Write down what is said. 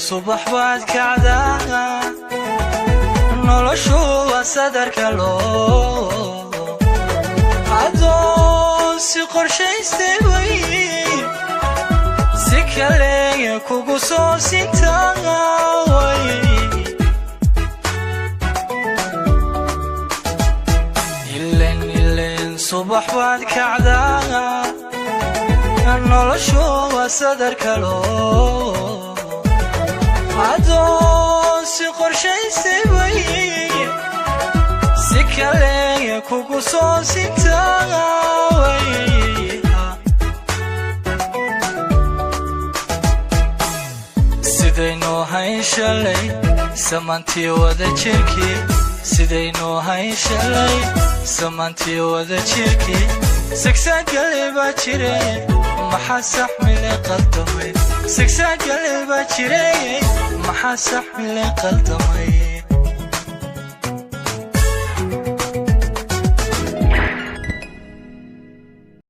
subax baad kacdaa noloshu waa sadarka loo adoon si qorshaystay way si kale kugu soo sintaa way ileen subax baad kacdaa noloshu waa sadarka loo adoon si qorshaystay way si kale kugu soo sintaa way sidaynu hayn shalay samantii wada jirkii sidaynu hayn shalay samantii wada jirkii sagsaagale baa jiray maxaa saxmile qaldamay sagsaagale baa jiray maxaa saxmile qaldamay